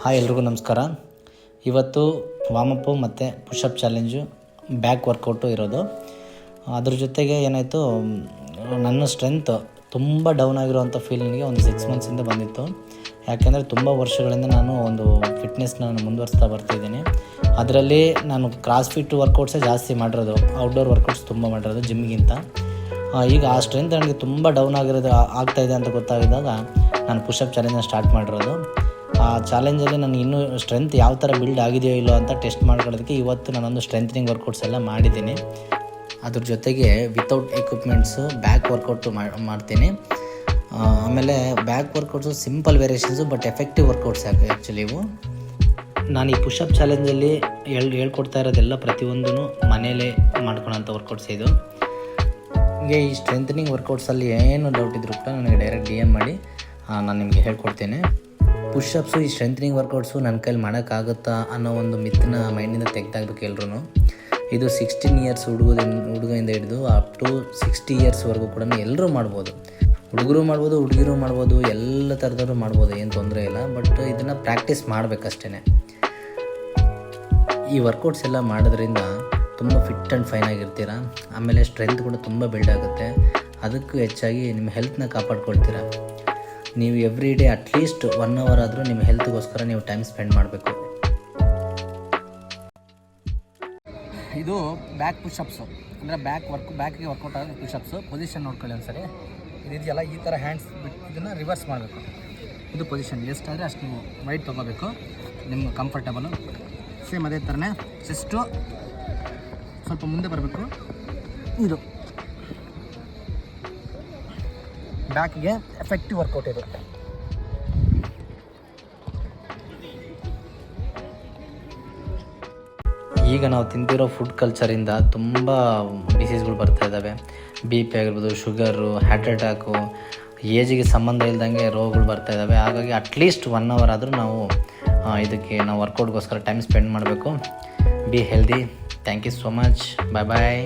Hi ಎಲ್ರಿಗೂ ನಮಸ್ಕಾರ. ಇವತ್ತು ವಾಮಪ್ಪು ಮತ್ತು ಪುಷಪ್ ಚಾಲೆಂಜು ಬ್ಯಾಕ್ ವರ್ಕೌಟು ಇರೋದು. ಅದ್ರ ಜೊತೆಗೆ ಏನಾಯಿತು, ನನ್ನ ಸ್ಟ್ರೆಂತ್ ತುಂಬ ಡೌನ್ ಆಗಿರೋವಂಥ ಫೀಲಿಂಗಿಗೆ ಒಂದು 6 ಮಂತ್ಸಿಂದ ಬಂದಿತ್ತು. ಯಾಕೆಂದರೆ ತುಂಬ ವರ್ಷಗಳಿಂದ ನಾನು ಒಂದು ಫಿಟ್ನೆಸ್ನ ಮುಂದುವರಿಸ್ತಾ ಬರ್ತಿದ್ದೀನಿ. ಅದರಲ್ಲಿ ನಾನು ಕ್ರಾಸ್ಫಿಟ್ ವರ್ಕೌಟ್ಸೇ ಜಾಸ್ತಿ ಮಾಡಿರೋದು, ಔಟ್ಡೋರ್ ವರ್ಕೌಟ್ಸ್ ತುಂಬ ಮಾಡಿರೋದು ಜಿಮ್ಗಿಂತ. ಈಗ ಆ ಸ್ಟ್ರೆಂತ್ ನನಗೆ ತುಂಬ ಡೌನ್ ಆಗ್ತಾಯಿದೆ ಅಂತ ಗೊತ್ತಾಗಿದ್ದಾಗ ನಾನು ಪುಷಪ್ ಚಾಲೆಂಜನ್ನ ಸ್ಟಾರ್ಟ್ ಮಾಡಿರೋದು. ಆ ಚಾಲೆಂಜಲ್ಲಿ ನಾನು ಇನ್ನೂ ಸ್ಟ್ರೆಂತ್ ಯಾವ ಥರ ಬಿಲ್ಡ್ ಆಗಿದೆಯೋ ಇಲ್ಲೋ ಅಂತ ಟೆಸ್ಟ್ ಮಾಡ್ಕೊಳ್ಳೋದಕ್ಕೆ ಇವತ್ತು ನಾನೊಂದು ಸ್ಟ್ರೆಂತ್ನಿಂಗ್ ವರ್ಕೌಟ್ಸ್ ಎಲ್ಲ ಮಾಡಿದ್ದೀನಿ. ಅದ್ರ ಜೊತೆಗೆ ವಿತೌಟ್ ಎಕ್ವಿಪ್ಮೆಂಟ್ಸು ಬ್ಯಾಕ್ ವರ್ಕೌಟು ಮಾಡ್ತೀನಿ. ಆಮೇಲೆ back workouts simple variations but effective workouts actually ಇವು. ನಾನು ಈ ಪುಷಪ್ ಚಾಲೆಂಜಲ್ಲಿ ಹೇಳ್ಕೊಡ್ತಾ ಇರೋದೆಲ್ಲ ಪ್ರತಿಯೊಂದೂ ಮನೇಲೇ ಮಾಡ್ಕೊಳೋಂಥ ವರ್ಕೌಟ್ಸ್ ಇದು. ಹೀಗೆ ಈ ಸ್ಟ್ರೆಂಥನಿಂಗ್ ವರ್ಕೌಟ್ಸಲ್ಲಿ ಏನು ಡೌಟ್ ಇದ್ರೂ ಕೂಡ ನನಗೆ ಡೈರೆಕ್ಟ್ DM ಮಾಡಿ ನಾನು ನಿಮಗೆ ಹೇಳ್ಕೊಡ್ತೇನೆ. ಪುಷಪ್ಸು ಈ ಸ್ಟ್ರೆಂಥನಿಂಗ್ ವರ್ಕೌಟ್ಸು ನನ್ನ ಕೈಲಿ ಮಾಡೋಕ್ಕಾಗುತ್ತಾ ಅನ್ನೋ ಒಂದು ಮಿತ್ತನ್ನ ಮೈಂಡಿಂದ ತೆಗೆದಾಗಬೇಕು ಎಲ್ಲರೂ. ಇದು 16 ಇಯರ್ಸ್ ಹುಡುಗರಿಂದ ಹಿಡಿದು ಅಪ್ ಟು 60 ಇಯರ್ಸ್ವರೆಗೂ ಕೂಡ ಎಲ್ಲರೂ ಮಾಡ್ಬೋದು. ಹುಡುಗರು ಮಾಡ್ಬೋದು, ಹುಡುಗಿರು ಮಾಡ್ಬೋದು, ಎಲ್ಲ ಥರದವರು ಮಾಡ್ಬೋದು, ಏನು ತೊಂದರೆ ಇಲ್ಲ. ಬಟ್ ಇದನ್ನು ಪ್ರಾಕ್ಟೀಸ್ ಮಾಡಬೇಕಷ್ಟೇ. ಈ ವರ್ಕೌಟ್ಸ್ ಎಲ್ಲ ಮಾಡೋದ್ರಿಂದ ತುಂಬ ಫಿಟ್ ಆ್ಯಂಡ್ ಫೈನ್ ಆಗಿರ್ತೀರ. ಆಮೇಲೆ ಸ್ಟ್ರೆಂತ್ ಕೂಡ ತುಂಬ ಬಿಲ್ಡ್ ಆಗುತ್ತೆ. ಅದಕ್ಕೂ ಹೆಚ್ಚಾಗಿ ನಿಮ್ಮ ಹೆಲ್ತ್ನ ಕಾಪಾಡ್ಕೊಳ್ತೀರ. ನೀವು ಎವ್ರಿ ಡೇ ಅಟ್ಲೀಸ್ಟ್ 1 ಅವರ್ ಆದರೂ ನಿಮ್ಮ ಹೆಲ್ತ್ಗೋಸ್ಕರ ನೀವು ಟೈಮ್ ಸ್ಪೆಂಡ್ ಮಾಡಬೇಕು. ಇದು ಬ್ಯಾಕ್ ಪುಷಪ್ಸು, ಅಂದರೆ ಬ್ಯಾಕಿಗೆ ವರ್ಕೌಟ್ ಆಗೋದು ಪುಷಪ್ಸು. ಪೊಸಿಷನ್ ನೋಡ್ಕೊಳ್ಳಿ ಒಂದ್ಸರಿ. ಇದೆಯಲ್ಲ, ಈ ಥರ ಹ್ಯಾಂಡ್ಸ್ ಬಿಟ್ಟು ಇದನ್ನು ರಿವರ್ಸ್ ಮಾಡಬೇಕು. ಇದು ಪೊಸಿಷನ್ ಎಷ್ಟಾದರೆ ಅಷ್ಟು ನೀವು ವೈಟ್ ತೊಗೋಬೇಕು, ನಿಮ್ಗೆ ಕಂಫರ್ಟಬಲು. ಸೇಮ್ ಅದೇ ಥರನೇ ಚೆಸ್ಟು ಸ್ವಲ್ಪ ಮುಂದೆ ಬರಬೇಕು. ಇದು ಬ್ಯಾಕಿಗೆ ಎಫೆಕ್ಟಿವ್ ವರ್ಕೌಟ್ ಇದು. ಈಗ ನಾವು ತಿಂದಿರೋ ಫುಡ್ ಕಲ್ಚರಿಂದ ತುಂಬ ಡಿಸೀಸ್ಗಳು ಬರ್ತಾ ಇದ್ದಾವೆ. BP ಆಗಿರ್ಬೋದು, ಶುಗರು, ಹಾರ್ಟ್ ಅಟ್ಯಾಕು, ಏಜಿಗೆ ಸಂಬಂಧ ಇಲ್ದಂಗೆ ರೋಗಗಳು ಬರ್ತಾ ಇದ್ದಾವೆ. ಹಾಗಾಗಿ ಅಟ್ಲೀಸ್ಟ್ 1 ಅವರ್ ಆದರೂ ನಾವು ನಾವು ವರ್ಕೌಟ್ಗೋಸ್ಕರ ಟೈಮ್ ಸ್ಪೆಂಡ್ ಮಾಡಬೇಕು. Be healthy. Thank you so much. Bye bye.